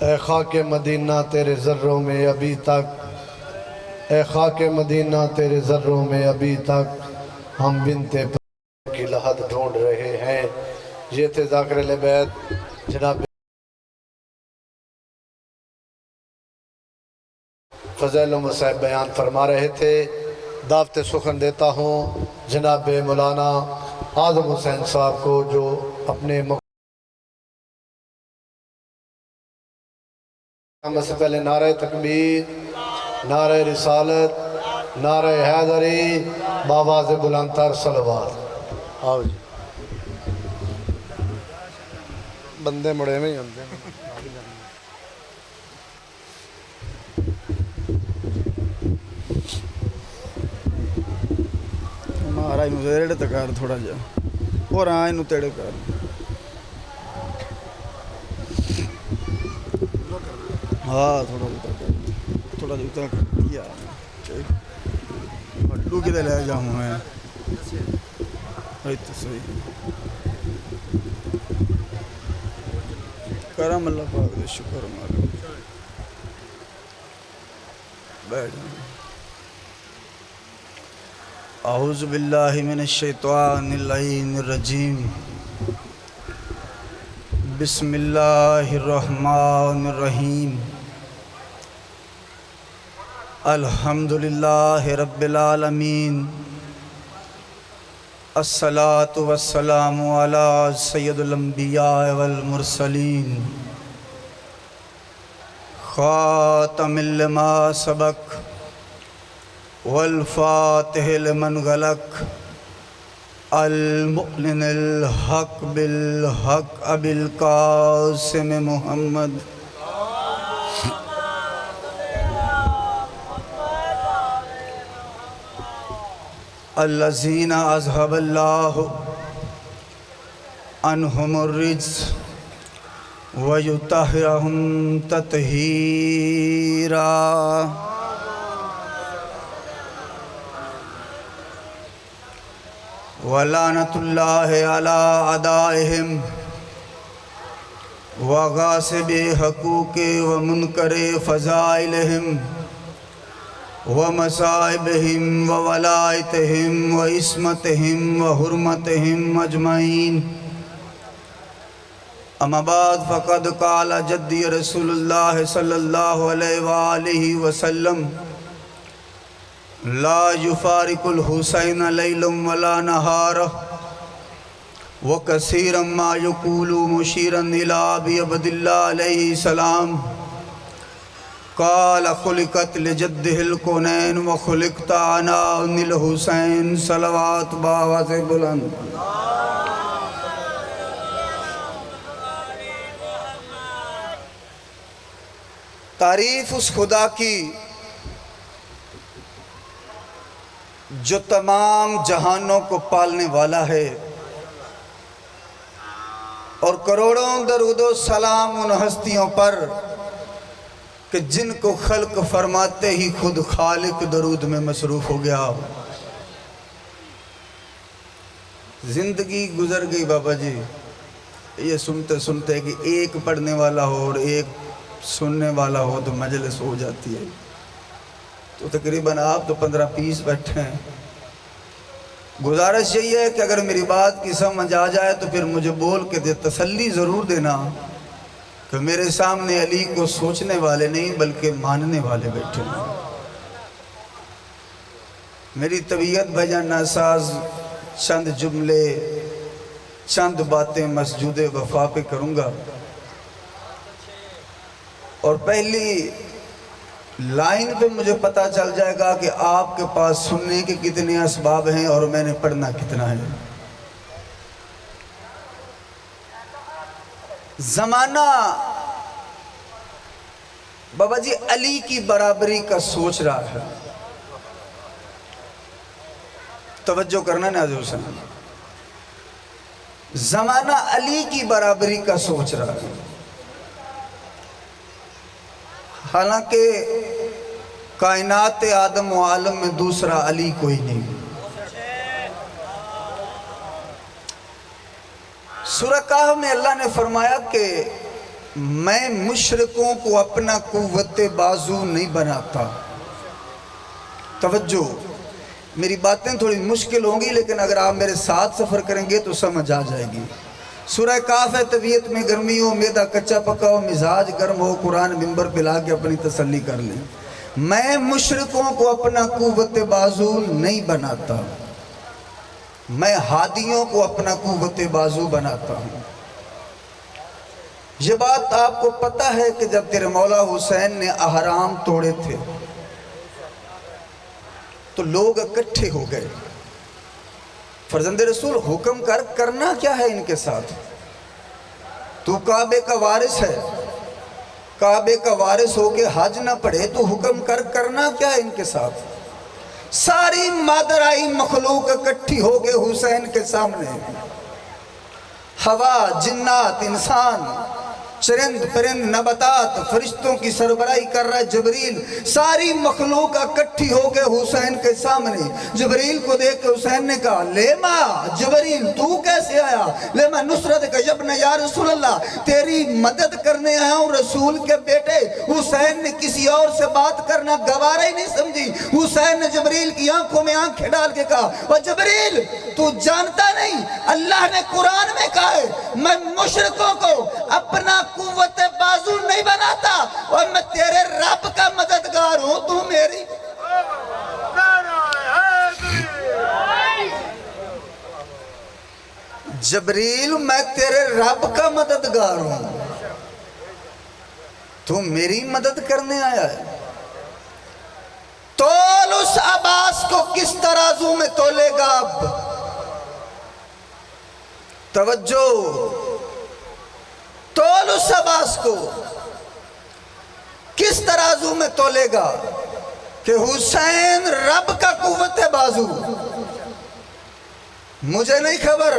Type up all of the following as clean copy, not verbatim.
اے خاک مدینہ تیرے ذروں میں ابھی تک، اے خاک مدینہ تیرے ذروں میں ابھی تک ہم بنت کی لحد ڈھونڈ رہے ہیں۔ یہ تھے ذاکر اہل بیت جناب فضیل صاحب بیان فرما رہے تھے۔ دعوت سخن دیتا ہوں جناب مولانا اعظم حسین صاحب کو، جو اپنے سے پہلے نعرہ تکبیر، نعرہ رسالت، نعرہ حیدری، بآواز بلند تر صلوات۔ آؤ جی بندے مڑے میں ہی ہوندے ہیں۔ مہارا انہوں تیڑے تکار تھوڑا جا اور انہوں تیڑے کار ہاں تھوڑا جوتا کر دیا ہڈو کی دے لے جاؤں میں ایت صحیح کرم اللہ پاک دے شکر مارے بیٹھ جاؤں۔ اعوذ باللہ من الشیطان اللعین الرجیم، بسم اللہ الرحمن الرحیم، الحمدللہ رب العالمین، الصلاة والسلام علی سید الانبیاء والمرسلین، خاتم لما سبق والفاتح لمن غلق، المؤمن الحق بالحق ابی القاسم محمد الذین اذھب اللہ عنہم الرجس ویطہرہم تطہیرا۔ وَلَعْنَةُ اللَّهِ عَلَىٰ أَعْدَائِهِمْ وَغَاصِبِ حُقُوقِ وَمُنْكَرِ فَضَائِلِهِمْ وَمَصَائِبِهِمْ وَوَلَائِتِهِمْ وَعِصْمَتِهِمْ وَحُرْمَتِهِمْ أَجْمَعِينَ۔ اما بعد فقد قال جدی رسول اللہ صلی اللہ علیہ وآلہ وسلم، لا يفارق الحسین لیلا ولا نہارا، وکثیرا ما یقول مشیرا الى ابی عبداللہ علیہ السلام، قال خلقت لجدہ الکونین وخلقت انا ان الحسین، صلوات بآواز بلند۔ تعریف اس خدا کی جو تمام جہانوں کو پالنے والا ہے، اور کروڑوں درود و سلام ان ہستیوں پر کہ جن کو خلق فرماتے ہی خود خالق درود میں مصروف ہو گیا۔ زندگی گزر گئی بابا جی، یہ سنتے سنتے کہ ایک پڑھنے والا ہو اور ایک سننے والا ہو تو مجلس ہو جاتی ہے، تو تقریباً آپ تو 15-20 بیٹھے ہیں۔ گزارش یہی ہے کہ اگر میری بات کی سمجھ آ جائے تو پھر مجھے بول کے تسلی ضرور دینا کہ میرے سامنے علی کو سوچنے والے نہیں بلکہ ماننے والے بیٹھے ہیں۔ میری طبیعت بھجن ناساز چند جملے چند باتیں مسجود وفا پہ کروں گا، اور پہلی لائن پہ مجھے پتہ چل جائے گا کہ آپ کے پاس سننے کے کتنے اسباب ہیں اور میں نے پڑھنا کتنا ہے۔ زمانہ بابا جی علی کی برابری کا سوچ رہا ہے، توجہ کرنا ناظر حسین، زمانہ علی کی برابری کا سوچ رہا ہے، حالانکہ کائنات آدم و عالم میں دوسرا علی کوئی نہیں۔ سورہ کہف میں اللہ نے فرمایا کہ میں مشرکوں کو اپنا قوت بازو نہیں بناتا. توجہ، میری باتیں تھوڑی مشکل ہوں گی لیکن اگر آپ میرے ساتھ سفر کریں گے تو سمجھ آ جائے گی. سورہ کاف ہے، طبیعت میں گرمی ہو، میدا کچا پکا ہو، مزاج گرم ہو، قرآن منبر پہ لا کے اپنی تسلی کر لیں. میں مشرکوں کو اپنا قوت بازو نہیں بناتا، میں ہادیوں کو اپنا قوت بازو بناتا ہوں. یہ بات آپ کو پتہ ہے کہ جب تیرے مولا حسین نے احرام توڑے تھے تو لوگ اکٹھے ہو گئے. فرزند رسول حکم کرنا کیا ہے ان کے ساتھ؟ تو کعبے کا وارث ہے، کعبے کا وارث ہو کے حج نہ پڑھے تو حکم کرنا کیا ہے ان کے ساتھ؟ ساری مادرائی مخلوق اکٹھی ہو گئے حسین کے سامنے. ہوا، جنات، انسان، چرند پرند، نباتات، فرشتوں کی سربراہی کر رہا ہے جبریل. ساری مخلوق اکٹھی ہو گئے حسین کے سامنے. جبریل کو دیکھ کے حسین نے کہا لیما، جبریل تو کیسے آیا؟ لیما نصرت کا ابن یا رسول اللہ، تیری مدد کرنے آیا ہوں رسول کے بیٹے. حسین نے کسی اور سے بات کرنا گوارا ہی نہیں سمجھی. حسین نے جبریل کی آنکھوں میں آنکھیں ڈال کے کہا اور جبریل تو جانتا نہیں اللہ نے قرآن میں کہا ہے میں مشرکوں کو اپنا قوت بازو نہیں بناتا اور میں تیرے رب کا مددگار ہوں، تو میری. جبریل میں تیرے رب کا مددگار ہوں، تو میری مدد کرنے آیا ہے. تول اس عباس کو کس ترازو میں تولے گا؟ اب توجہ، تول اس عباس کو کس ترازو میں تولے گا کہ حسین رب کا قوت بازو. مجھے نہیں خبر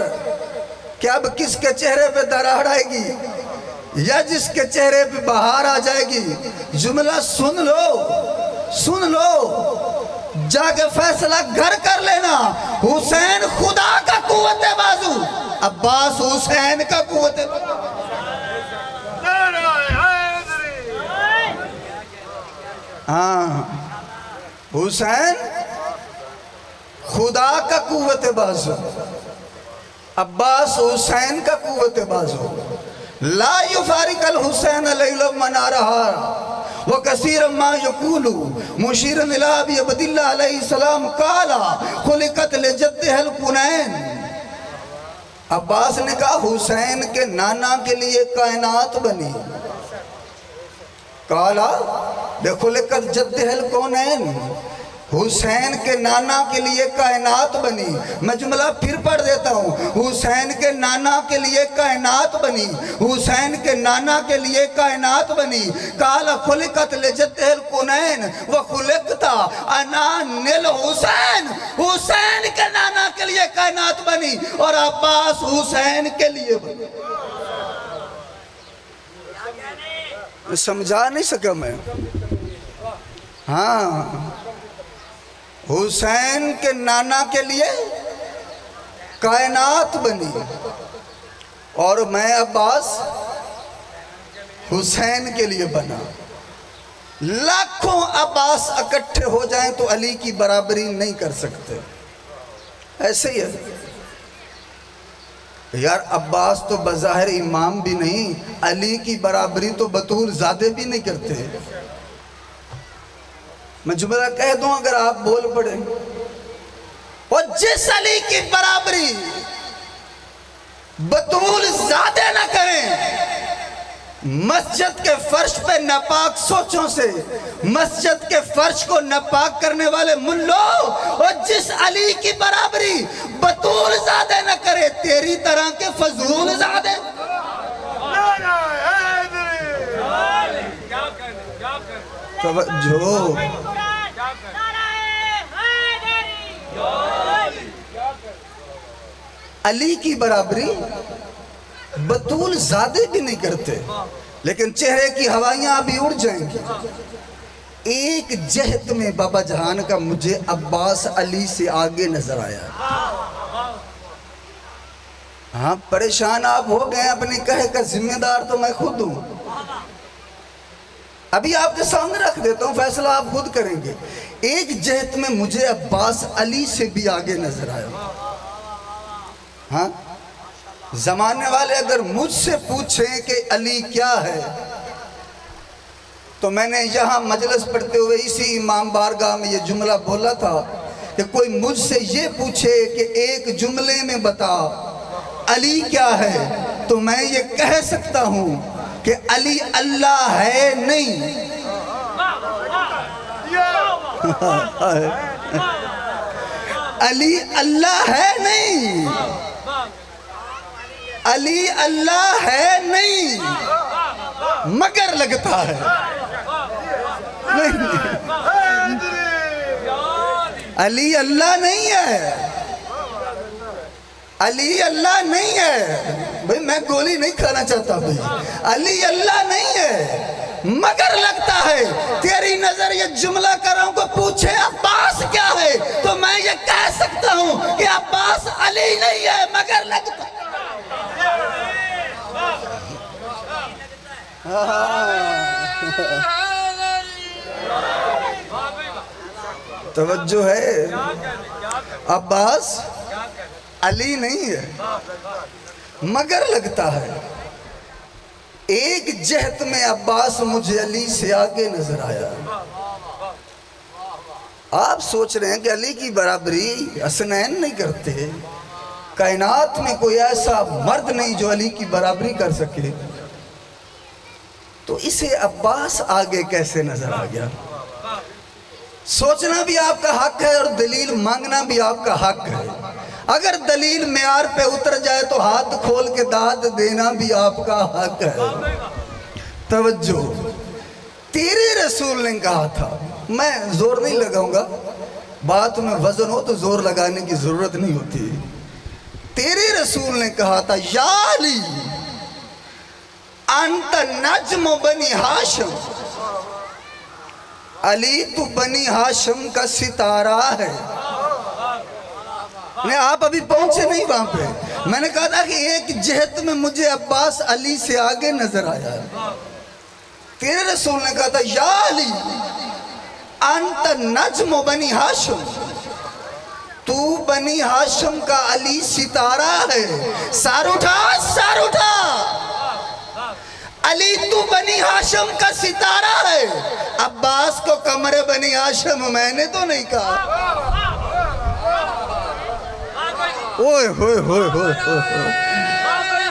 کہ اب کس کے چہرے پہ دراڑ آئے گی یا جس کے چہرے پہ بہار آ جائے گی. جملہ سن لو، جا کے فیصلہ گھر کر لینا. حسین خدا کا قوت بازو، عباس حسین کا قوت بازو. ہاں، حسین خدا کا قوت بازو، عباس حسین کا قوت بازو. لا یفارق الحسین لیلا منارہا وکثیر ما یقولو مشیر نلابی عبداللہ علیہ السلام قالا خلقت لجدہ القنین. عباس نے کہا حسین کے نانا کے لیے کائنات بنی. قالا خلقت جدہ القنین، حسین کے نانا کے لیے کائنات بنی. میں جملہ پھر پڑھ دیتا ہوں. حسین کے نانا کے لیے کائنات بنی، حسین کے نانا کے لیے کائنات بنی. قال خلقت لجدہ القنین وخلقت انا نل حسین، حسین کے نانا کے لیے کائنات بنی اور عباس حسین کے لیے بنی. سمجھا نہیں سکا میں. ہاں، حسین کے نانا کے لیے کائنات بنی اور میں عباس حسین کے لیے بنا. لاکھوں عباس اکٹھے ہو جائیں تو علی کی برابری نہیں کر سکتے. ایسے ہی ہے یار، عباس تو بظاہر امام بھی نہیں، علی کی برابری تو بطول زادے بھی نہیں کرتے. میں جملہ کہہ دوں اگر آپ بول پڑے، اور جس علی کی برابری بطول زادے نہ کریں، مسجد کے فرش پہ ناپاک سوچوں سے مسجد کے فرش کو ناپاک کرنے والے ملو، اور جس علی کی برابری بطول زادے نہ کرے تیری طرح کے فضول زادے. توجہ، علی کی برابری بطول زادے بھی نہیں کرتے، لیکن چہرے کی ہوائیاں ابھی اڑ جائیں گی. ایک جہت میں بابا جہان کا مجھے عباس علی سے آگے نظر آیا. ہاں پریشان آپ ہو گئے، اپنی کہے کا ذمہ دار تو میں خود ہوں۔ ابھی آپ کے سامنے رکھ دیتا ہوں، فیصلہ آپ خود کریں گے۔ ایک جہت میں مجھے عباس علی سے بھی آگے نظر آیا۔ ہاں زمانے والے اگر مجھ سے پوچھیں کہ علی کیا ہے، تو میں نے یہاں مجلس پڑھتے ہوئے اسی امام بارگاہ میں یہ جملہ بولا تھا کہ کوئی مجھ سے یہ پوچھے کہ ایک جملے میں بتا علی کیا ہے، تو میں یہ کہہ سکتا ہوں کہ علی اللہ ہے نہیں۔ علی اللہ ہے نہیں، علی اللہ ہے نہیں، مگر لگتا ہے۔ علی اللہ نہیں ہے، علی اللہ نہیں ہے بھئی، میں گولی نہیں کھانا چاہتا بھئی، علی اللہ نہیں ہے مگر لگتا ہے۔ تیری نظر یہ جملہ کر رہا ہوں، کو پوچھے عباس کیا ہے، تو میں یہ کہہ سکتا ہوں کہ عباس علی نہیں ہے مگر لگتا ہے۔ توجہ ہے، عباس علی نہیں ہے مگر لگتا ہے۔ ایک جہت میں عباس مجھے علی سے آگے نظر آیا۔ آپ سوچ رہے ہیں کہ علی کی برابری حسنین نہیں کرتے، کائنات میں کوئی ایسا مرد نہیں جو علی کی برابری کر سکے، تو اسے عباس آگے کیسے نظر آ گیا؟ سوچنا بھی آپ کا حق ہے اور دلیل مانگنا بھی آپ کا حق ہے۔ اگر دلیل معیار پہ اتر جائے تو ہاتھ کھول کے داد دینا بھی آپ کا حق ہے۔ توجہ، تیرے رسول نے کہا تھا، میں زور نہیں لگاؤں گا، بات میں وزن ہو تو زور لگانے کی ضرورت نہیں ہوتی۔ تیرے رسول نے کہا تھا یا علی انت نجم بنی ہاشم، علی تو بنی ہاشم کا ستارہ ہے۔ آپ ابھی پہنچے نہیں وہاں پہ، میں نے کہا تھا کہ ایک جہت میں مجھے عباس علی سے آگے نظر آیا ہے۔ تیرے رسول نے کہا تھا یا علی انت نجم بنی ہاشم، تو بنی ہاشم کا علی ستارہ ہے۔ سار اٹھا، سار اٹھا، علی تو بنی ہاشم کا ستارہ ہے۔ عباس کو کمر بنی ہاشم میں نے تو نہیں کہا۔ اوئے ہوئے ہوئے ہوئے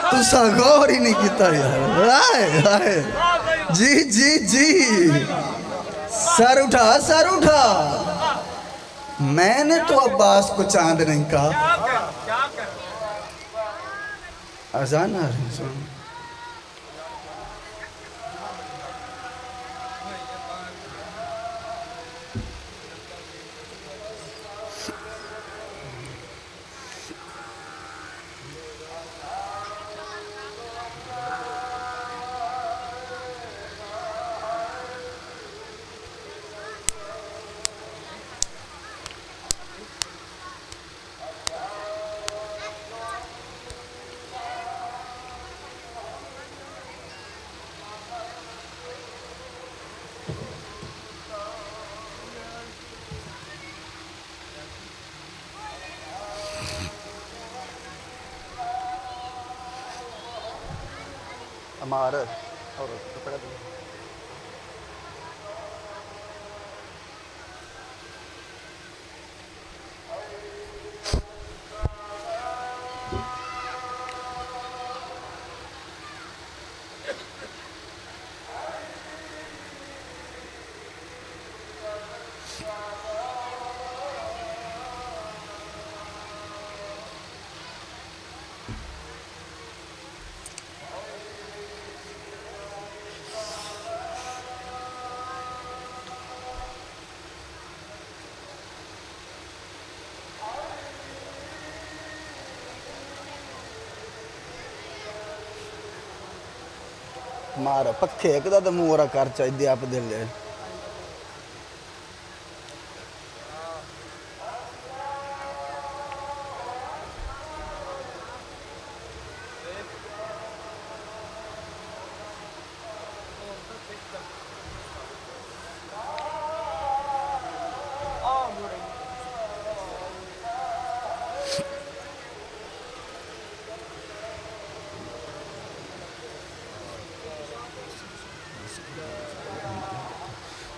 تو سا غور ہی نہیں کیتا یار، آئے آئے، جی جی جی، سر اٹھا سر اٹھا، میں نے تو عباس کو چاند نہیں کہا۔ اذان آ رہی سن، امارت اور کپڑا دے۔ مارا پکھے ایک دا مورا کر چاہیے آپ دل لے۔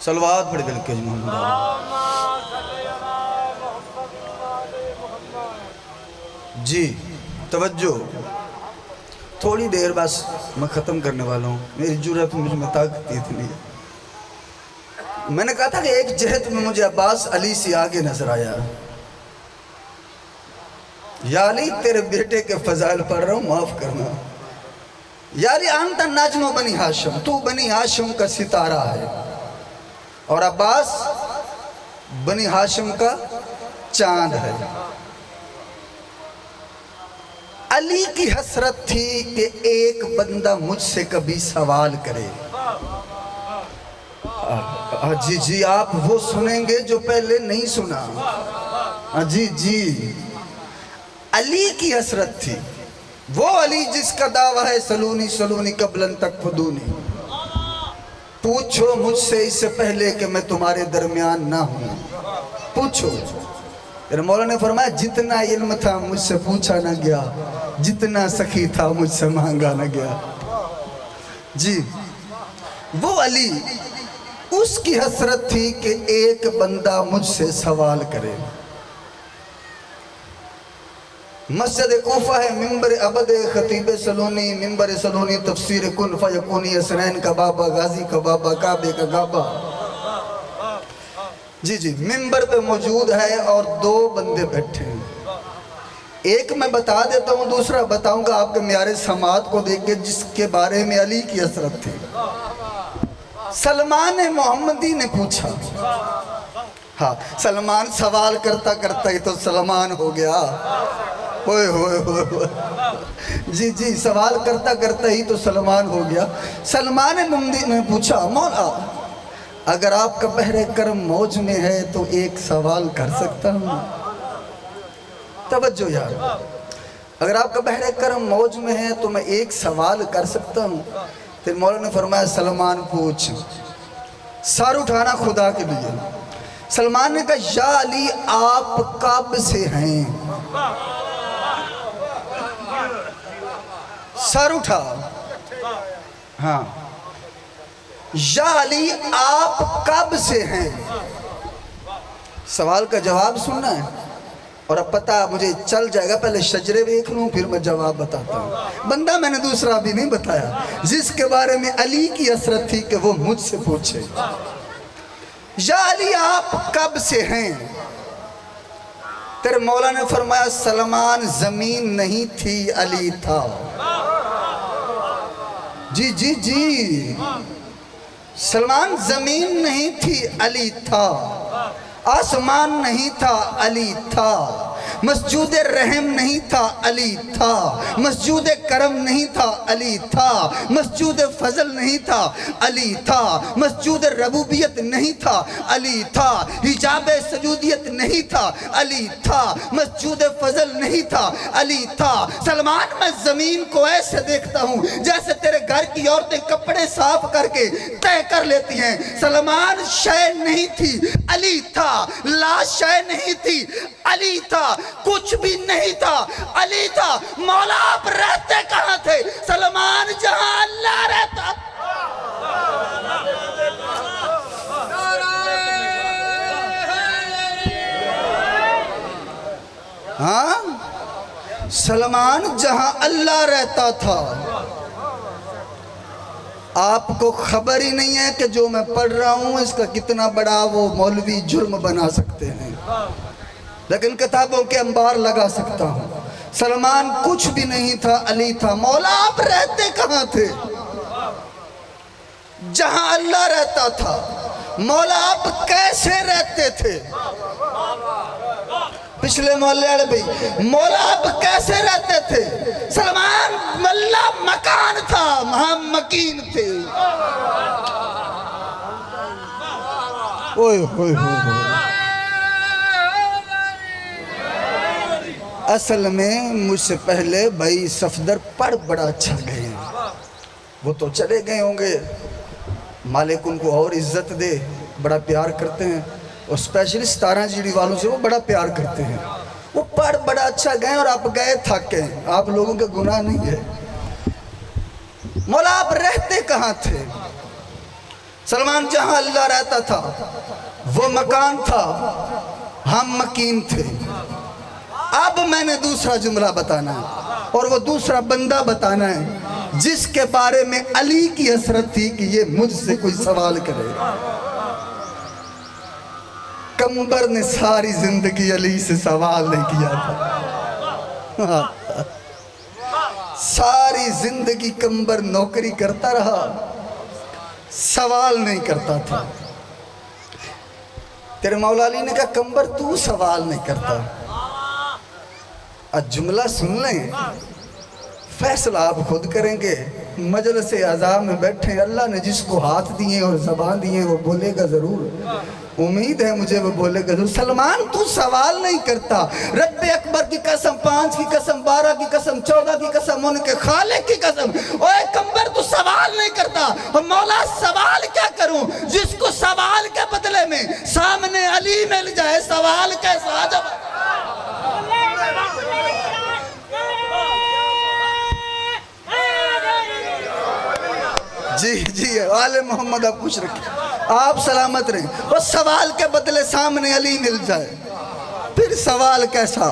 صلوات پڑھ دل کے محمد جی توجہ تھوڑی دیر بس میں ختم کرنے والا ہوں میری جرأت مجھ میں طاقت اتنی ہے میں نے کہا تھا کہ ایک جہت میں مجھے عباس علی سے آگے نظر آیا یا علی تیرے بیٹے کے فضائل پڑھ رہا ہوں معاف کرنا یا علی انت نجم بنی ہاشم تو بنی ہاشم کا ستارہ ہے اور عباس بنی ہاشم کا چاند ہے علی کی حسرت تھی کہ ایک بندہ مجھ سے کبھی سوال کرے جی جی آپ وہ سنیں گے جو پہلے نہیں سنا جی جی علی کی حسرت تھی وہ علی جس کا دعویٰ ہے سلونی سلونی قبلن تک فدونی پوچھو مجھ سے اس سے پہلے کہ میں تمہارے درمیان نہ ہوں پوچھو پھر مولا نے فرمایا جتنا علم تھا مجھ سے پوچھا نہ گیا جتنا سخی تھا مجھ سے مانگا نہ گیا جی وہ علی اس کی حسرت تھی کہ ایک بندہ مجھ سے سوال کرے مسجد کوفہ ہے ممبر عبد خطیب سلونی ممبر سلونی تفسیر کن فیکونی اسنین کا بابا غازی کا بابا کعبے کا بابا جی جی ممبر پہ موجود ہے اور دو بندے بیٹھے ہیں ایک میں بتا دیتا ہوں دوسرا بتاؤں گا آپ کے معیار سماعت کو دیکھ کے جس کے بارے میں علی کی حسرت تھی سلمان محمدی نے پوچھا ہاں سلمان سوال کرتا کرتا ہی تو سلمان ہو گیا ہوئے ہوئے ہوئے جی جی سوال کرتا کرتا ہی تو سلمان ہو گیا سلمان محمدی نے پوچھا مولا اگر آپ کا بحر کرم موج میں ہے تو ایک سوال کر سکتا ہوں توجہ یار اگر آپ کا بحر کرم موج میں ہے تو میں ایک سوال کر سکتا ہوں پھر مولا نے فرمایا سلمان پوچھ سار اٹھانا خدا کے لیے سلمان نے کہا یا علی آپ کب سے ہیں سر اٹھا ہاں یا علی آپ کب سے ہیں سوال کا جواب سننا ہے اور اب پتہ مجھے چل جائے گا پہلے شجرے دیکھ لوں پھر میں جواب بتاتا ہوں بندہ میں نے دوسرا بھی نہیں بتایا جس کے بارے میں علی کی حسرت تھی کہ وہ مجھ سے پوچھے یا علی آپ کب سے ہیں تیرے مولا نے فرمایا سلمان زمین نہیں تھی علی تھا جی جی جی سلمان زمین نہیں تھی علی تھا آسمان نہیں تھا علی تھا مسجود رحم نہیں تھا علی تھا مسجود کرم نہیں تھا علی تھا مسجود فضل نہیں تھا علی تھا مسجود ربوبیت نہیں تھا علی تھا حجاب سجودیت نہیں تھا علی تھا مسجود فضل نہیں تھا علی تھا سلمان میں زمین کو ایسے دیکھتا ہوں جیسے تیرے گھر کی عورتیں کپڑے صاف کر کے طے کر لیتی ہیں سلمان شے نہیں تھی علی تھا لا شے نہیں تھی علی تھا کچھ بھی نہیں تھا علی تھا مولا آپ رہتے کہاں تھے سلمان جہاں اللہ رہتا ہاں سلمان جہاں اللہ رہتا تھا آپ کو خبر ہی نہیں ہے کہ جو میں پڑھ رہا ہوں اس کا کتنا بڑا وہ مولوی جرم بنا سکتے ہیں لیکن کتابوں کے انبار لگا سکتا ہوں سلمان کچھ بھی نہیں تھا علی تھا مولا آپ رہتے کہاں تھے جہاں اللہ رہتا تھا مولا آپ کیسے رہتے تھے پچھلے محلے والے بھائی مولا آپ کیسے رہتے تھے سلمان اللہ مکان تھا ہم مکین تھے اوئے ہوئے ہوئے اصل میں مجھ سے پہلے بھائی صفدر پڑھ بڑا اچھا گئے ہیں وہ تو چلے گئے ہوں گے مالک ان کو اور عزت دے بڑا پیار کرتے ہیں اور اسپیشلی 17 جیڑی والوں سے وہ بڑا پیار کرتے ہیں وہ پڑھ بڑا اچھا گئے اور آپ گئے تھک گئے آپ لوگوں کے گناہ نہیں ہے مولا آپ رہتے کہاں تھے سلمان جہاں اللہ رہتا تھا وہ مکان تھا، ہم مکین تھے۔ اب میں نے دوسرا جملہ بتانا ہے، اور وہ دوسرا بندہ بتانا ہے جس کے بارے میں علی کی حسرت تھی کہ یہ مجھ سے کوئی سوال کرے۔ کمبر نے ساری زندگی علی سے سوال نہیں کیا تھا، ساری زندگی کمبر نوکری کرتا رہا، سوال نہیں کرتا تھا۔ تیرے مولا علی نے کہا کمبر تو سوال نہیں کرتا۔ اب جملہ سن لیں، فیصلہ آپ خود کریں گے۔ مجلس اعزاء میں بیٹھے، اللہ نے جس کو ہاتھ دیے اور زبان دیے وہ بولے گا ضرور، امید ہے مجھے وہ بولے گا ضرور۔ سلمان تو سوال نہیں کرتا، رب اکبر کی قسم، 5 کی قسم، 12 کی قسم، 14 کی قسم، ان کے خالق کی قسم، اوے کمبر تو سوال نہیں کرتا۔ اور مولا سوال کیا کروں جس کو سوال کے بدلے میں سامنے علی مل جائے، سوال کیسا جب؟ جی جی آل محمد آپ خوش رکھیں، آپ سلامت رہیں۔ وہ سوال کے بدلے سامنے علی مل جائے، پھر سوال کیسا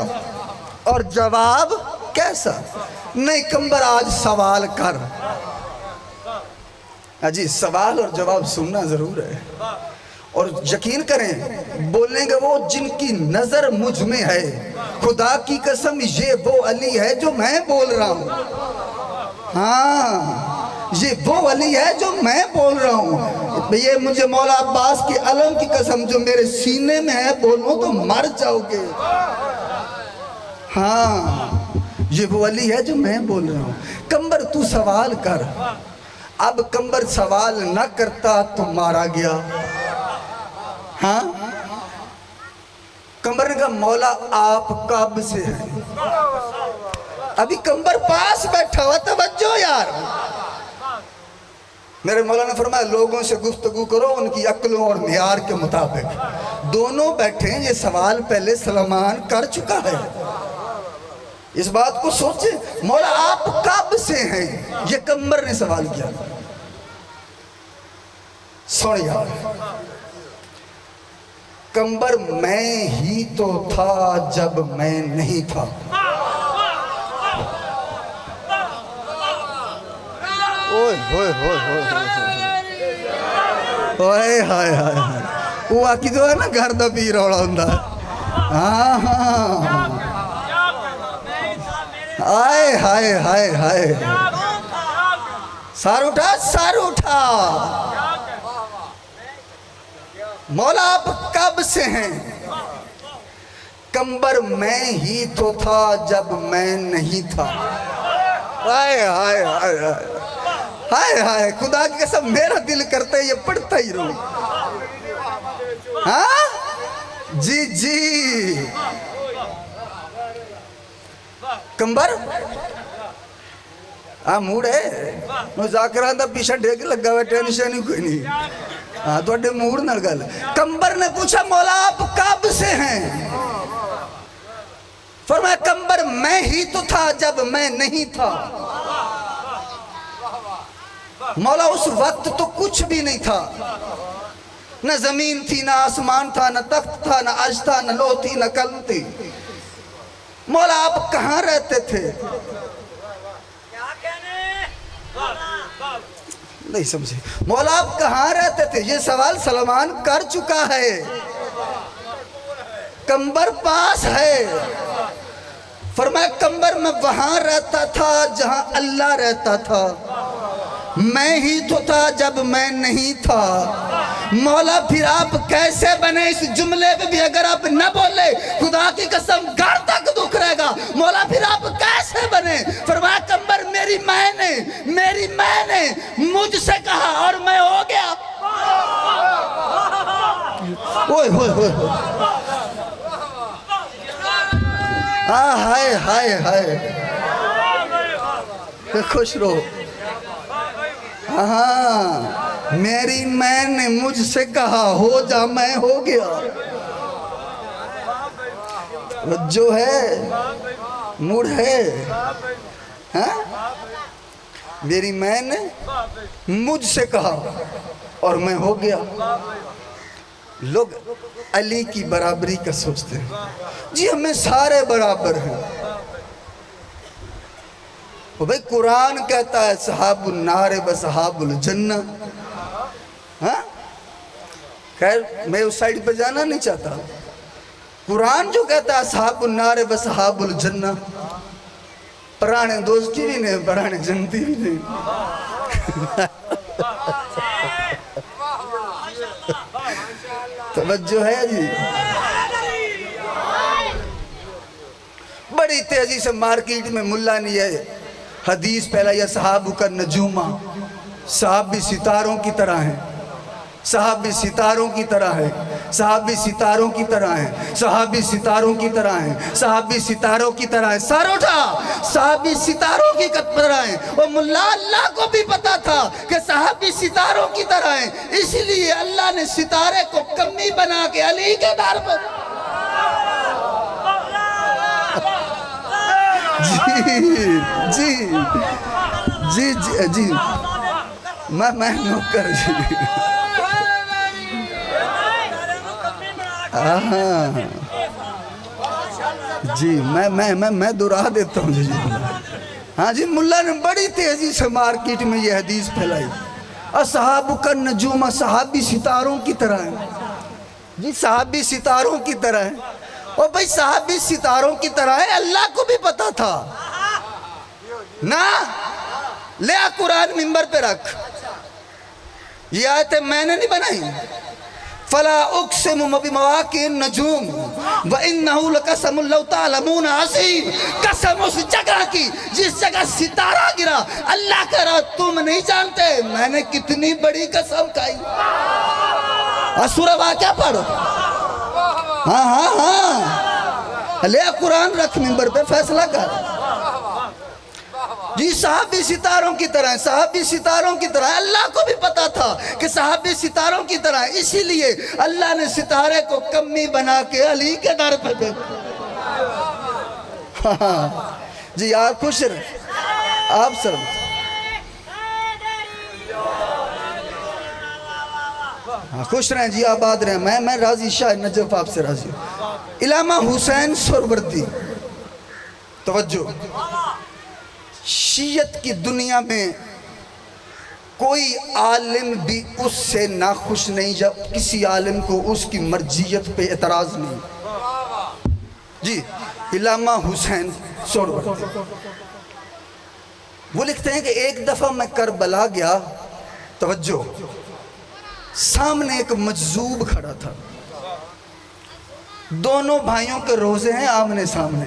اور جواب کیسا؟ نہیں کمبر آج سوال کر۔ جی سوال اور جواب سننا ضرور ہے، اور یقین کریں بولیں گے وہ جن کی نظر مجھ میں ہے، خدا کی قسم یہ وہ علی ہے جو میں بول رہا ہوں۔ ہاں یہ وہ علی ہے جو میں بول رہا ہوں۔ یہ مجھے مولا عباس کی علم کی قسم جو میرے سینے میں ہے، بولوں تو مر جاؤ گے۔ ہاں یہ وہ علی ہے جو میں بول رہا ہوں۔ کمبر تو سوال کر۔ اب کمبر سوال نہ کرتا تو مارا گیا۔ ہاں کمبر نے کہا مولا آپ کب سے ہیں؟ ابھی کمبر پاس بیٹھا ہوا، توجہ یار۔ میرے مولا نے فرمایا لوگوں سے گفتگو کرو ان کی عقلوں اور معیار کے مطابق۔ دونوں بیٹھے ہیں، یہ سوال پہلے سلمان کر چکا ہے، اس بات کو سوچیں۔ مولا آپ کب سے ہیں؟ یہ کمبر نے سوال کیا۔ سن یار کمبر میں ہی تو تھا جب میں نہیں تھا۔ اوئے ہوئے ہوئے ہوئے ہائے ہائے ہائے، وہ آکی تو ہے نا گھر دا پی روڑا ہوندہ ہے۔ ہاں ہاں آئے ہائے ہائے ہائے، سار اٹھا سار اٹھا۔ مولا آپ کب سے ہیں؟ کمبر میں ہی تو تھا جب میں نہیں تھا۔ ہائے ہائے ہائے ہائے ہائے ہائے، خدا کی قسم میرا دل کرتا ہے یہ پڑھتا ہی رہوں۔ ہاں جی جی کمبر ہاں موڑ ہے، مذاکران دا پیچھا ڈیک لگا ہوئے، ٹینشن ہی کوئی نہیں۔ ہاں تو اڈے موڑ نہ گل۔ کمبر نے پوچھا مولا آپ کب سے ہیں؟ فرمایا کمبر میں ہی تو تھا جب میں نہیں تھا۔ مولا اس وقت تو کچھ بھی نہیں تھا، نہ زمین تھی، نہ آسمان تھا، نہ تخت تھا، نہ عرش تھا، نہ لوح تھی، نہ قلم تھی۔ مولا آپ کہاں رہتے تھے؟ نہیں سمجھے، مولا آپ کہاں رہتے تھے؟ یہ سوال سلمان کر چکا ہے، کمبر پاس ہے۔ فرمایا کمبر میں وہاں رہتا تھا جہاں اللہ رہتا تھا، میں ہی تو تھا جب میں نہیں تھا۔ مولا پھر آپ کیسے بنے؟ اس جملے پہ بھی اگر آپ نہ بولے خدا کی قسم گھر تک دکھ رہے گا۔ مولا پھر آپ کیسے بنے؟ فرمایا کمبر میری میں نے مجھ سے کہا اور میں ہو گیا۔ اوئے ہوئے ہوئے ہائے ہائے ہائے، خوش رہو۔ ہاں میری میں نے مجھ سے کہا ہو جا، میں ہو گیا۔ جو ہے موڑ ہے، ہاں میری میں نے مجھ سے کہا اور میں ہو گیا. لوگ علی کی برابری کا سوچتے ہیں. جی ہمیں سارے برابر ہیں. بھئی قرآن کہتا ہے صحاب النار بصحاب الجنہ. ہاں خیر میں اس سائیڈ پہ جانا نہیں چاہتا. قرآن جو کہتا ہے صحاب النار بصحاب الجنہ، پرانے دوستی بھی نہیں، پرانے جنتی بھی نہیں. توجہ ہے جی. بڑی تیزی سے مارکیٹ میں ملا نہیں ہے حدیث پہلا یا صحابہ کا نجومہ، صحابی ستاروں کی طرح ہیں، صحابی ستاروں کی طرح ہیں، صحابی ستاروں کی طرح ہیں، صحابی ستاروں کی طرح ہیں، صحابی ستاروں کی طرح ہیں. سر اٹھا، صحابی ستاروں کی طرح ہیں. اور ملا اللہ کو بھی پتا تھا کہ صحابی ستاروں کی طرح ہیں، اس لیے اللہ نے ستارے کو کمی بنا کے علی کے دار پر. جی میں نوکر جی. جی میں دورا دیتا ہوں جی. ہاں جی ملا نے بڑی تیزی سے مارکیٹ میں یہ حدیث پھیلائی. اصحاب کا نجوم، صحابی ستاروں کی طرح ہیں. جی صحابی ستاروں کی طرح ہیں. اور بھئی صحابی ستاروں کی طرح ہے، اللہ کو بھی پتا تھا نا. لے آ قرآن منبر پہ رکھ. یہ آیتیں میں نے نہیں بنائی. فلا اقسم بمواقع النجوم وانه لقسم لو تعلمون عظیم. قسم اس جگہ کی جس جگہ ستارہ گرا. اللہ کہہ رہا تم نہیں جانتے میں نے کتنی بڑی قسم کھائی. سورہ واقعہ پڑھو. ہاں لے قرآن رکھ منبر پہ فیصلہ کر. جی صحابی ستاروں کی طرح ہیں، صحابی ستاروں کی طرح. اللہ کو بھی پتا تھا کہ صحابی ستاروں کی طرح ہیں، اسی لیے اللہ نے ستارے کو کمی بنا کے علی کے در پہ دے. جی آپ خوش رہیں. آپ سر خوش رہیں جی، آباد رہیں. میں راضی شاہ نجف آپ سے راضی ہوں. علامہ حسین سہروردی. توجہ، شیعت کی دنیا میں کوئی عالم بھی اس سے ناخوش نہیں جب کسی عالم کو اس کی مرجیت پہ اعتراض نہیں. جی علامہ حسین سہروردی وہ لکھتے ہیں کہ ایک دفعہ میں کربلا گیا. توجہ، سامنے ایک مجذوب کھڑا تھا. دونوں بھائیوں کے روزے ہیں آمنے سامنے.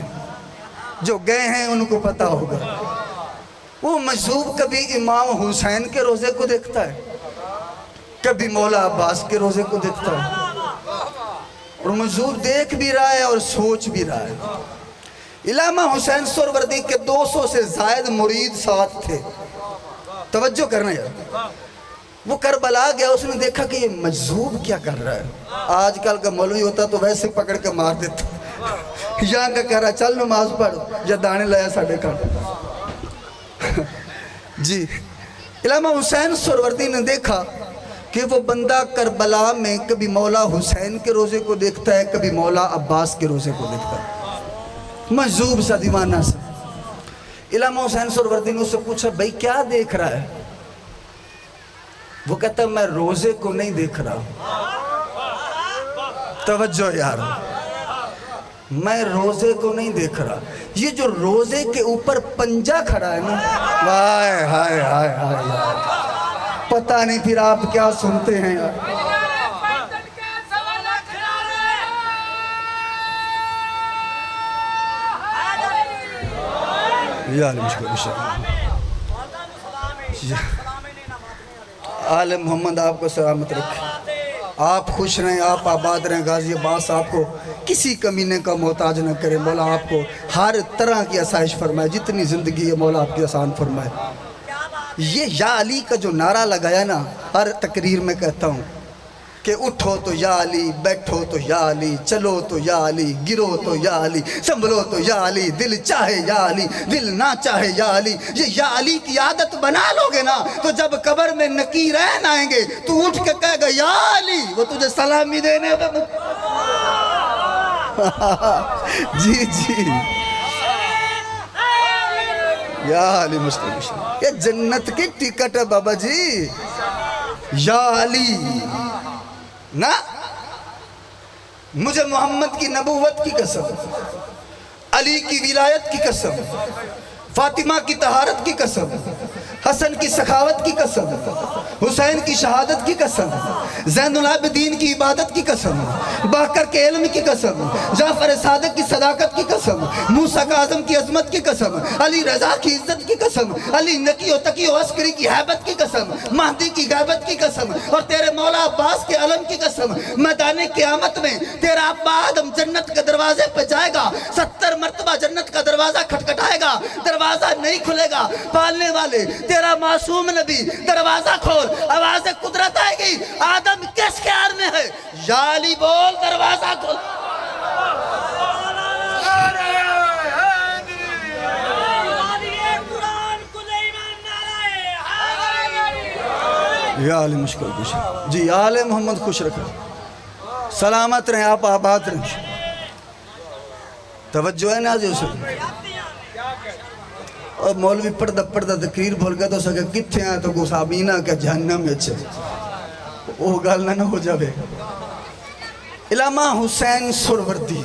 جو گئے ہیں ان کو پتا ہوگا. وہ مجذوب کبھی امام حسین کے روزے کو دیکھتا ہے، کبھی مولا عباس کے روزے کو دیکھتا ہے. اور مجذوب دیکھ بھی رہا ہے اور سوچ بھی رہا ہے. علامہ حسین سہروردی کے 200 سے زائد مرید ساتھ تھے. توجہ کرنا یار. وہ کربلا گیا، اس نے دیکھا کہ یہ مجذوب کیا کر رہا ہے. آج کل کا مولوی ہوتا تو ویسے پکڑ کے مار دیتا. یہاں کا کہہ رہا چل نماز پڑھ یا دانے لایا ساڑھے کا. جی علامہ حسین سہروردی نے دیکھا کہ وہ بندہ کربلا میں کبھی مولا حسین کے روزے کو دیکھتا ہے، کبھی مولا عباس کے روزے کو دیکھتا ہے. مجذوب سا، دیوانہ سا. علامہ حسین سہروردی نے اس سے پوچھا بھائی کیا دیکھ رہا ہے؟ وہ کہتا ہے میں روزے کو نہیں دیکھ رہا. توجہ یار، میں روزے کو نہیں دیکھ رہا. یہ جو روزے کے اوپر پنجہ کھڑا ہے نا، وائے ہائے ہائے ہائے، پتہ نہیں پھر آپ کیا سنتے ہیں یار. عالم محمد آپ کو سلامت رکھے. آپ خوش رہیں، آپ آباد رہیں. غازی عباس آپ کو کسی کمینے کا محتاج نہ کرے. مولا آپ کو ہر طرح کی آسائش فرمائے. جتنی زندگی ہے مولا آپ کی آسان فرمائے. یہ یا علی کا جو نعرہ لگایا نا، ہر تقریر میں کہتا ہوں کہ اٹھو تو یا علی، بیٹھو تو یا علی، چلو تو یا علی، گرو تو یا علی، سنبھلو تو یا علی، دل چاہے یا علی، دل نہ چاہے یا علی۔ یہ یا علی کی عادت بنا لو گے نا تو جب قبر میں نکیرین آئیں گے تو اٹھ کے کہے گا یا علی، وہ تجھے سلامی دینے جی جی یا علی مشکل، یہ جنت کی ٹکٹ ہے بابا جی، یا علی نا۔ مجھے محمد کی نبوت کی قسم، علی کی ولایت کی قسم، فاطمہ کی طہارت کی قسم، حسن کی سخاوت کی قسم، حسین کی شہادت کی قسم، زین العابدین کی عبادت کی قسم، باقر کے علم کی قسم، جعفر صادق کی صداقت کی قسم، موسیٰ کاظم کی عظمت کی قسم، علی رضا کی عزت کی قسم، علی نکی و تقی و عسکری کی حیبت کی قسم، مہدی کی غیبت کی قسم، اور تیرے مولا عباس کے علم کی قسم، میدان قیامت میں تیرا ابا آدم جنت کے دروازے پہ جائے گا، 70 مرتبہ جنت کا دروازہ کھٹکھٹائے گا، دروازہ نہیں کھلے گا، پالنے والے تیرا معصوم نبی دروازہ کھول، آواز قدرت آئے گی، آدم کس خیال میں ہے، یا علی بول دروازہ کھول۔ یا علی مشکل خوش، جی آل محمد خوش رکھا، سلامت رہیں، آپ آباد رہیں، توجہ ہے نازل سے۔ اور مولوی پردہ تقریر بھول گیا تو سکے کتھے ہیں تو گسابینہ کے جہنم میں چھے، وہ گالنا نہ ہو جاوے۔ علامہ حسین سروردی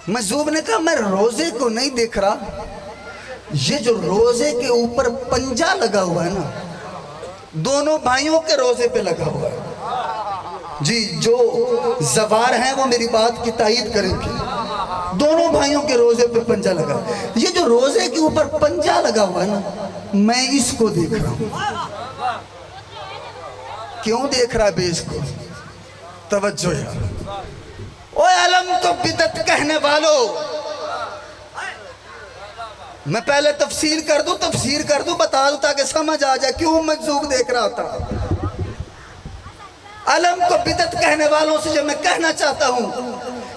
مجذوب نے کہا میں روزے کو نہیں دیکھ رہا، یہ جو روزے کے اوپر پنجہ لگا ہوا ہے نا، دونوں بھائیوں کے روزے پہ لگا ہوا ہے جی، جو زوار ہیں وہ میری بات کی تائید کریں گے، دونوں بھائیوں کے روزے پہ پنجہ لگا، یہ جو روزے کے اوپر پنجہ لگا ہوا ہے نا، میں اس کو دیکھ رہا ہوں۔ کیوں دیکھ رہا ہے اس کو؟ توجہ یار، اوہ علم کو بدعت کہنے والوں، میں پہلے تفسیر کر دوں بتا دوں تاکہ سمجھ آ جائے کیوں مجذوب دیکھ رہا تھا۔ علم کو بدعت کہنے والوں سے جو میں کہنا چاہتا ہوں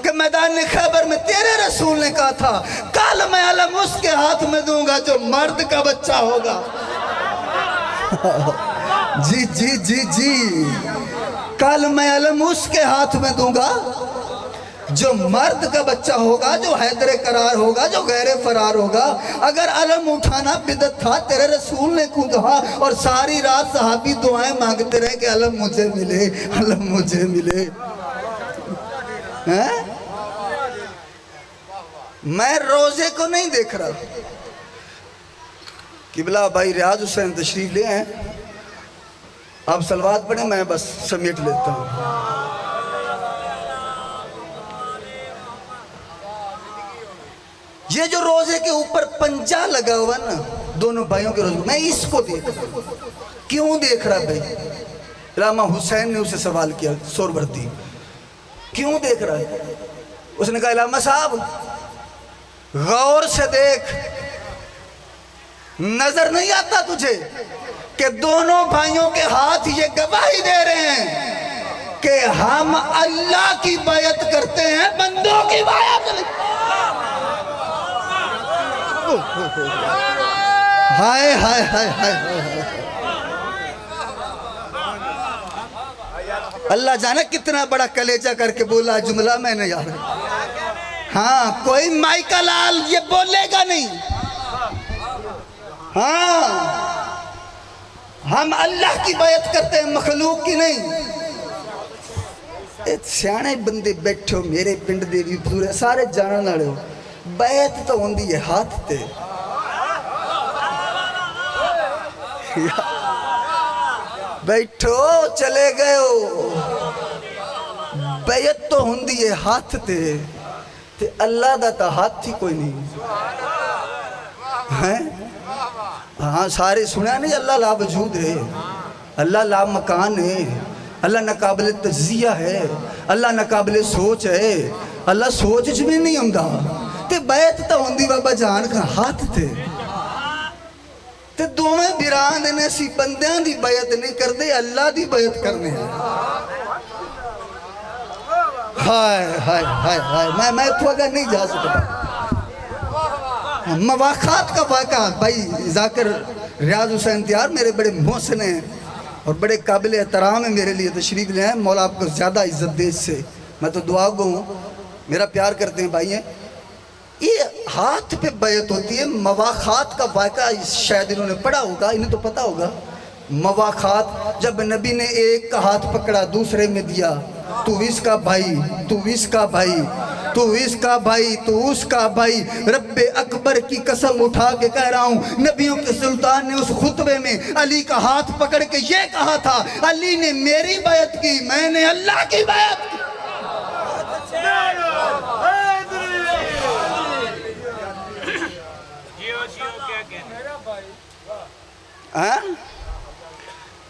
کہ میدان خیبر میں تیرے رسول نے کہا تھا کل میں علم اس کے ہاتھ میں دوں گا جو مرد کا بچہ ہوگا۔ جی جی جی جی، کل میں علم اس کے ہاتھ میں دوں گا جو مرد کا بچہ ہوگا، جو حیدر قرار ہوگا، جو غیر فرار ہوگا۔ اگر علم اٹھانا بدعت تھا تیرے رسول نے کیوں کہا؟ اور ساری رات صحابی دعائیں مانگتے رہے کہ علم مجھے ملے، علم مجھے ملے۔ میں روزے کو نہیں دیکھ رہا۔ قبلہ بھائی ریاض حسین تشریف لے ہیں، آپ صلوات پڑھیں، میں بس سمیٹ لیتا ہوں۔ یہ جو روزے کے اوپر پنجہ لگا ہوا نا، دونوں بھائیوں کے روزے، میں اس کو دیکھ رہا ہوں۔ کیوں دیکھ رہا بھائی؟ علامہ حسین نے اسے سوال کیا، سوروردی کیوں دیکھ رہا ہے؟ اس نے کہا علامہ صاحب غور سے دیکھ، نظر نہیں آتا تجھے کہ دونوں بھائیوں کے ہاتھ یہ گواہی دے رہے ہیں کہ ہم اللہ کی بیعت کرتے ہیں، بندوں کی بیعت نہیں۔ ہائے ہائے ہائے ہائے، اللہ جانے کتنا بڑا کلیجہ کر کے بولا جملہ میں نے یار۔ ہاں کوئی مائیکل لال یہ بولے گا نہیں۔ ہاں ہم اللہ کی بیعت کرتے ہیں، مخلوق کی نہیں۔ سیانے بندے بیٹھو میرے پنڈ دے بھی پورے سارے جانن والے ہو، بیعت تو ہوندی ہے ہاتھ تے۔ بیٹھو چلے گئے ہو، بیعت تو ہوندی ہے ہاتھ تے، تے اللہ دا تا ہاتھ ہی کوئی نہیں۔ ہاں سارے سنیا نہیں، اللہ لا وجود ہے، اللہ لا مکان ہے، اللہ ناقابل تجزیہ ہے، اللہ ناقابل سوچ ہے، اللہ سوچ بھی نہیں ہوندا۔ تے بیعت تو ہوندی بابا جان کا ہاتھ تے، تے دوویں بیران نے سی بندیاں دی بیعت نہیں کردے، اللہ دی بیعت کرنے ہیں۔ ہائے ہائے ہائے ہائے میں تو اگر نہیں جا سکتا. مواخات کا واقعہ بھائی ذاکر ریاض حسین تیار میرے بڑے محسن ہیں اور بڑے قابل احترام ہیں میرے لیے تشریف لے ہیں. مولا آپ کو زیادہ عزت دے. اس سے میں تو دعا گو ہوں, میرا پیار کرتے ہیں بھائی ہیں. یہ ہاتھ پہ بیعت ہوتی ہے. مواخات کا واقعہ شاید انہوں نے پڑھا ہوگا, انہیں تو پتا ہوگا. مواخات جب نبی نے ایک کا ہاتھ پکڑا دوسرے میں دیا, تو اس کا بھائی, تو اس کا بھائی, تو اس کا بھائی, تو اس کا بھائی. رب اکبر کی قسم اٹھا کے کہہ رہا ہوں, نبیوں کے سلطان نے اس خطبے میں علی کا ہاتھ پکڑ کے یہ کہا تھا, علی نے میری بیعت کی, میں نے اللہ کی بیعت کی.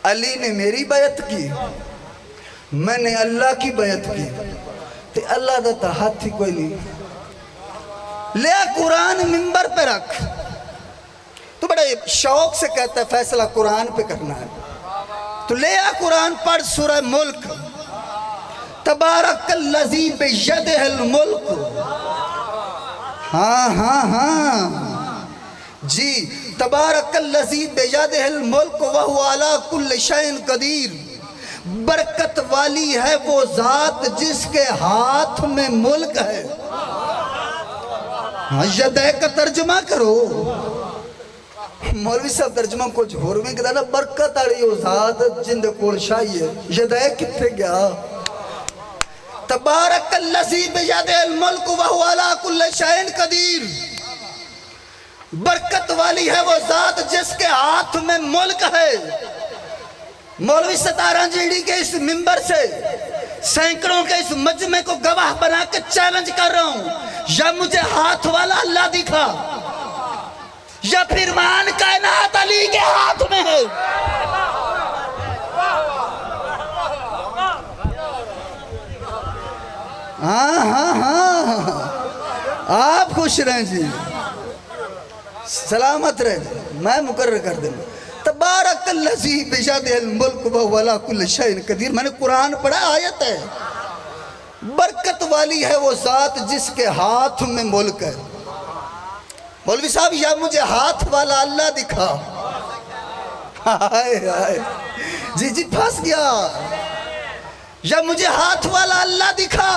علی نے میری بیعت کی, میں نے اللہ کی بیعت کی. تے اللہ دا تا ہاتھ ہی کوئی نہیں. لیا قرآن منبر پہ رکھ, تو بڑے شوق سے کہتا ہے فیصلہ قرآن پہ کرنا ہے. تو لیا قرآن پڑھ سورہ ملک, تبارک الذی بیدہ الملک. ہاں ہاں ہاں جی, تبارک الذی بیدہ الملک وہو علی کل شیء قدیر. برکت والی ہے وہ ذات جس کے ہاتھ میں ملک ہے. یدہ کا ترجمہ کرو. مولوی صاحب ترجمہ کچھ ہور میں کہتا نا, برکت آڑی وہ ذات جن دے کول شاہی ہے. یدہ کتھے گیا؟ تبارک الذی بیدہ الملک وہو علی کل شیء قدیر. برکت والی ہے وہ ذات جس کے ہاتھ میں ملک ہے. مولوی ستارہ جیڑی کے اس منبر سے سینکڑوں کے اس مجمع کو گواہ بنا کے چیلنج کر رہا ہوں, یا مجھے ہاتھ والا اللہ دکھا, یا پھر مان کائنات علی کے ہاتھ میں ہے. ہاں ہاں ہاں, آپ خوش رہیں جی, سلامت رہیں جی, میں مقرر کر دوں. تبارک الذی بیدہ الملک وہو علی کل شیء قدیر. میں نے قرآن پڑھا, آیت ہے. برکت والی ہے وہ ذات جس کے ہاتھ میں ملک ہے. مولوی صاحب یا مجھے ہاتھ والا اللہ دکھا. ہائے ہائے جی جی پھنس گیا. یا مجھے ہاتھ والا اللہ دکھا.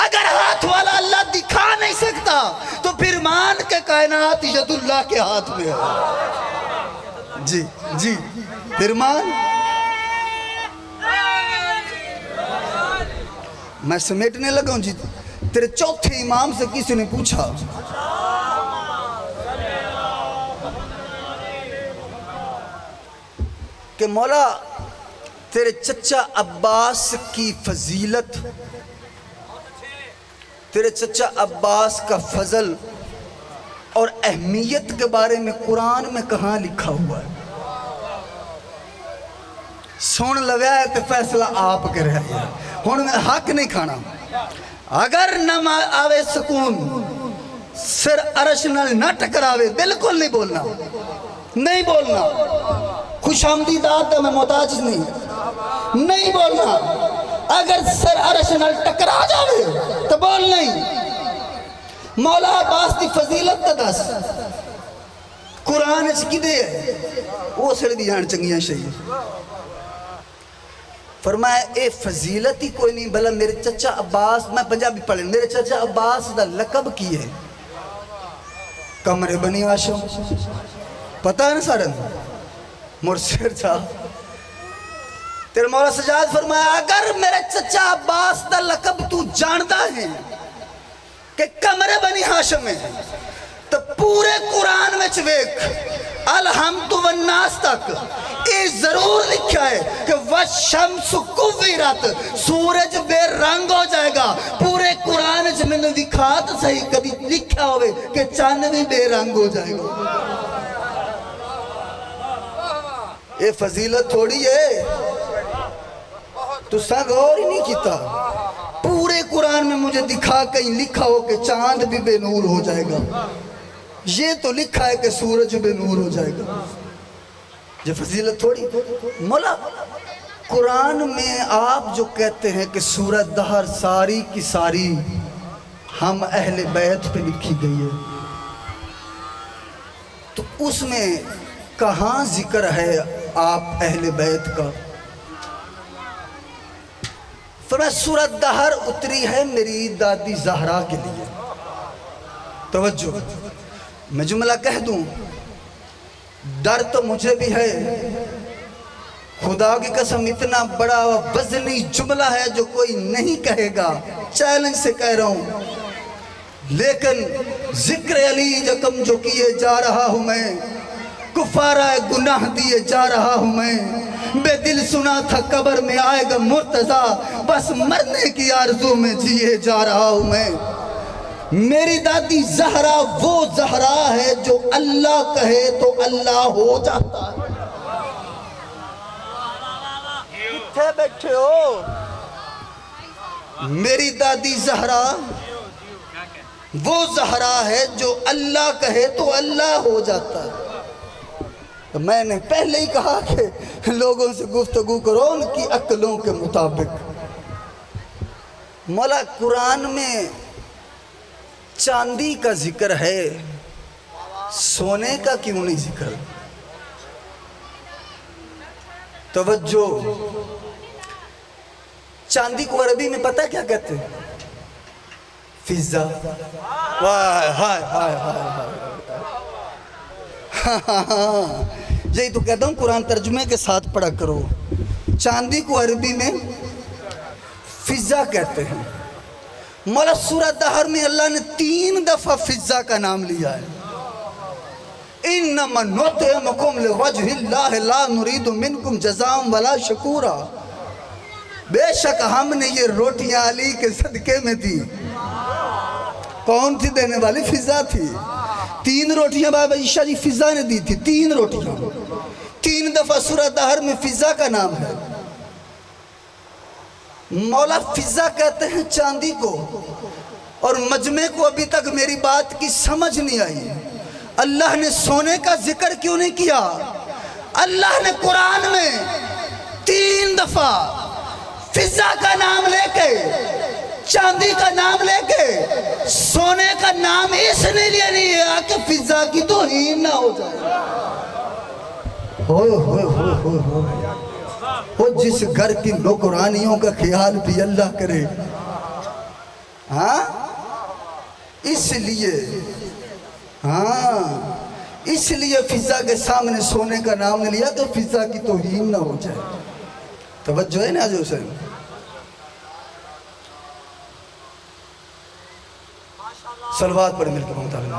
اگر ہاتھ والا اللہ دکھا نہیں سکتا تو پھر مان کے کائنات ید اللہ کے ہاتھ میں ہے. جی جی پھر مان. میں سمیٹنے لگا ہوں جی. تیرے چوتھے امام سے کسی نے پوچھا, کہ مولا تیرے چچا عباس کی فضیلت, تیرے چچا عباس کا فضل اور اہمیت کے بارے میں قرآن میں کہاں لکھا ہوا ہے؟ سن لگا ہے تو فیصلہ آپ کے رہ گیا. ہن میں حق نہیں کھانا. اگر نہ آوے سکون, سر عرش نال نہ ٹکراوے, بالکل نہیں بولنا, نہیں بولنا. خوش آمدیدات میں محتاج نہیں بولنا. اگر سر عرش نال ٹکرا جاوے تو بول نہیں. مولا عباس دی فضیلت دا دس, قرآن اچھ کی دے ہے, وہ سڑ دی جان چنگیاں شہید. فرمایا اے فضیلت ہی کوئی نہیں, بھلا میرے چچا عباس, میں پنجابی پڑھیں, میرے چچا عباس دا لقب کی ہے قمر بنی ہاشم. پتہ ہے نا سارن مرسر تھا. تیرے مولا سجاد فرمایا اگر میرے چچا عباس دا لقب تو جاندہ ہے کہ قمر بنی ہاشم ہے, تو پورے قرآن میں چویک الحمد والناس تک یہ ضرور لکھا ہے کہ وَالشَّمْسُ كُوِّرَتْ, سورج بے رنگ ہو جائے گا. پورے قرآن میں نے دکھا تو صحیح کبھی لکھا ہوئے کہ چاند بھی بے رنگ ہو جائے گا. یہ فضیلت تھوڑی ہے, تو سنگ اور ہی نہیں کیتا. پورے قرآن میں مجھے دکھا کہیں لکھا ہو کہ چاند بھی بے نور ہو جائے گا. یہ تو لکھا ہے کہ سورج بے نور ہو جائے گا. یہ فضیلت تھوڑی. مولا قرآن میں آپ جو کہتے ہیں کہ سورۃ دہر ساری کی ساری ہم اہل بیت پہ لکھی گئی ہے، تو اس میں کہاں ذکر ہے آپ اہل بیت کا؟ فرمایا سورۃ دہر اتری ہے میری دادی زہرا کے لیے۔ توجہ، میں جملہ کہہ دوں، ڈر تو مجھے بھی ہے، خدا کی قسم اتنا بڑا وزنی جملہ ہے جو کوئی نہیں کہے گا، چیلنج سے کہہ رہا ہوں، لیکن ذکر علی جکم جو کیے جا رہا ہوں میں، کفارہ گناہ دیے جا رہا ہوں میں، بے دل سنا تھا قبر میں آئے گا مرتضیٰ، بس مرنے کی آرزو میں جیے جا رہا ہوں میں۔ میری دادی زہرا وہ زہرا ہے جو اللہ کہے تو اللہ ہو جاتا ہے۔ کتھے بیٹھے ہو؟ میری دادی زہرا وہ زہرا ہے جو اللہ کہے تو اللہ ہو جاتا ہے۔ میں نے پہلے ہی کہا کہ لوگوں سے گفتگو کرو ان کی عقلوں کے مطابق۔ مولا قرآن میں چاندی کا ذکر ہے، سونے کا کیوں نہیں ذکر؟ توجہ، چاندی کو عربی میں پتہ کیا کہتے ہیں؟ فضہ۔ ہائے ہائے ہائے ہائے، یہی تو کہتا ہوں قرآن ترجمے کے ساتھ پڑھا کرو۔ چاندی کو عربی میں فضہ کہتے ہیں۔ مولا سورۃ دہر میں اللہ نے 3 دفعہ فضہ کا نام لیا ہے۔ انما نطعمکم لوجہ اللہ لا نرید منکم جزاء ولا شکورا، بے شک ہم نے یہ روٹیاں علی کے صدقے میں دی۔ کون تھی دینے والی؟ فضہ تھی۔ 3 روٹیاں بابا عیشہ جی فضہ نے دی تھی، 3 روٹیاں، 3 دفعہ سورۃ دہر میں فضہ کا نام ہے۔ مولا فضہ کہتے ہیں چاندی کو، اور مجمع کو ابھی تک میری بات کی سمجھ نہیں آئی، اللہ نے سونے کا ذکر کیوں نہیں کیا؟ اللہ نے قرآن میں 3 دفعہ فضہ کا نام لے کے، چاندی کا نام لے کے، سونے کا نام اس نے لیا نہیں ہے کہ فضہ کی توہین نہ ہو جائے۔ ہوئے ہوئے ہوئے ہوئے ہوئے، وہ جس گھر کی نوکرانیوں کا خیال بھی اللہ کرے، ہاں اس لیے فضہ کے سامنے سونے کا نام نے لیا کہ فضہ کی توہین نہ ہو جائے۔ توجہ ہے نا جو حسین؟ صلوات پڑھ مل کے محمد علیہ۔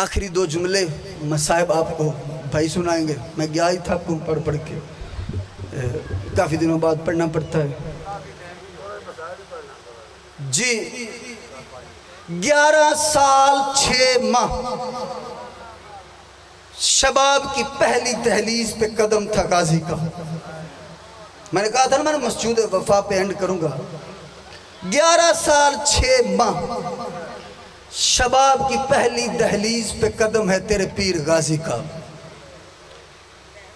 آخری 2 جملے مصائب آپ کو بھائی سنائیں گے، میں گیا ہی تھا پڑھ پڑھ کے، کافی دنوں بعد پڑھنا پڑتا ہے جی۔ 11 سال 6 ماہ شباب کی پہلی دہلیز پہ قدم تھا غازی کا۔ میں نے کہا تھا نا میں نے مسجود وفا پہ اینڈ کروں گا۔ 11 سال 6 ماہ شباب کی پہلی دہلیز پہ قدم ہے تیرے پیر غازی کا۔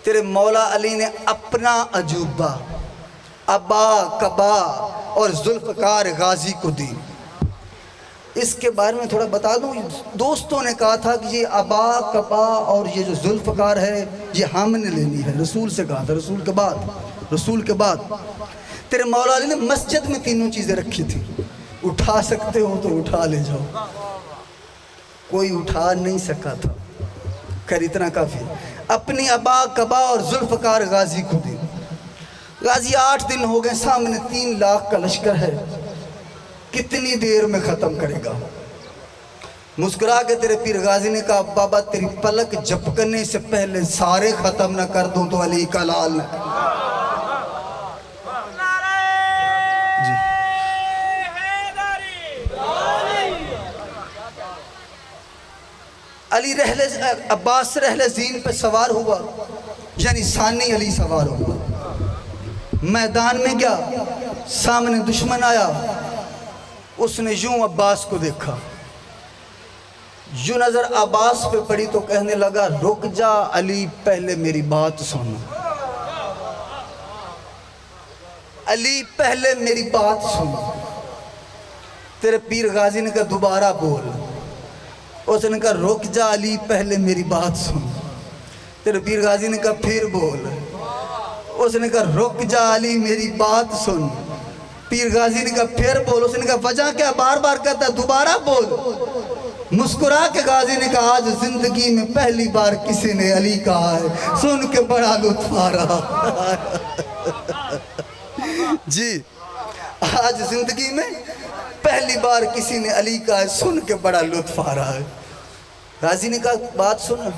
تیرے مولا علی نے اپنا عجوبہ ابا کبا اور ذوالفقار غازی کو دی۔ اس کے بارے میں تھوڑا بتا دوں، دوستوں نے کہا تھا کہ یہ ابا کبا اور یہ جو ذوالفقار ہے یہ ہم نے لینی ہے، رسول سے کہا تھا، رسول کے بعد تیرے مولا علی نے مسجد میں 3 چیزیں رکھی تھی، اٹھا سکتے ہو تو اٹھا لے جاؤ۔ کوئی اٹھا نہیں سکا تھا، خیر اتنا کافی۔ اپنی ابا کبا اور ذوالفقار غازی کو دی۔ غازی 8 دن ہو گئے، سامنے 3 لاکھ کا لشکر ہے، کتنی دیر میں ختم کرے گا؟ مسکرا کے تیرے پیر غازی نے کہا بابا تیری پلک جھپکنے سے پہلے سارے ختم نہ کر دوں تو علی کا لال نہ کر۔ جی علی عباس رحلِ زین پہ سوار ہوا، یعنی ثانی علی سوار ہوا، میدان میں گیا، سامنے دشمن آیا، اس نے یوں عباس کو دیکھا، یوں نظر عباس پہ پڑی تو کہنے لگا رک جا علی پہلے میری بات سن، علی پہلے میری بات سن۔ تیرے پیر غازی نے کہا دوبارہ بول، اس نے کہا رک جا علی پہلے میری بات سن۔ تیرے پیر غازی نے کہا پھر بول، اس نے کہا رک جا علی میری بات سن۔ پیر غازی نے کہا پھر بول، اس نے کہا وجہ کیا بار بار کہتا ہے دوبارہ بول۔ مسکرا کے غازی نے کہا آج زندگی میں پہلی بار کسی نے علی کہا ہے، سن کے بڑا لطف آ رہا۔ جی آج زندگی میں پہلی بار کسی نے علی کہا ہے، سن کے بڑا لطف آ رہا ہے۔ غازی نے کہا بات سن،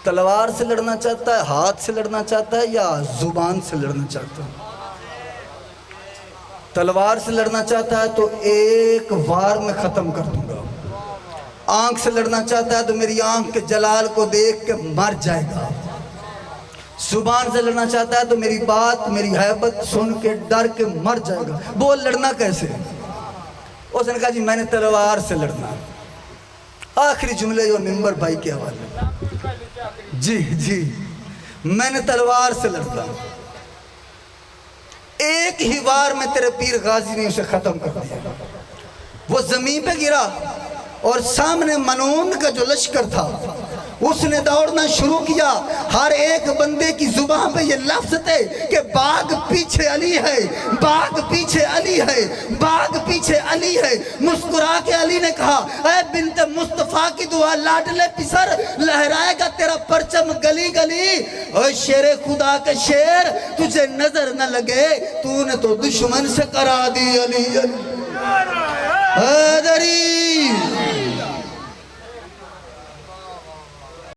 تلوار سے لڑنا چاہتا ہے، ہاتھ سے لڑنا چاہتا ہے یا زبان سے لڑنا چاہتا ہے؟ تلوار سے لڑنا چاہتا ہے تو ایک وار میں ختم کر دوں گا۔ آنکھ سے لڑنا چاہتا ہے تو میری آنکھ کے جلال کو دیکھ کے مر جائے گا۔ زبان سے لڑنا چاہتا ہے تو میری بات میری حیبت سن کے ڈر کے مر جائے گا۔ بول لڑنا کیسے؟ اس نے کہا جی میں نے تلوار سے لڑنا۔ آخری جملے جو ممبر بھائی کے حوالے، جی میں نے تلوار سے لڑنا۔ ایک ہی وار میں تیرے پیر غازی نے اسے ختم کر دیا۔ وہ زمین پہ گرا اور سامنے منون کا جو لشکر تھا اس نے دوڑنا شروع کیا۔ ہر ایک بندے کی زبان پہ یہ لفظ تھے کہ باغ پیچھے علی ہے، باغ پیچھے علی ہے، باغ پیچھے علی ہے۔ مسکرا کے علی نے کہا اے بنت مصطفیٰ کی دعا لاڈلے پسر، لہرائے گا تیرا پرچم گلی گلی۔ اے شیر خدا کے شیر، تجھے نظر نہ لگے تو نے تو دشمن سے کرا دی علی علی۔ حیدری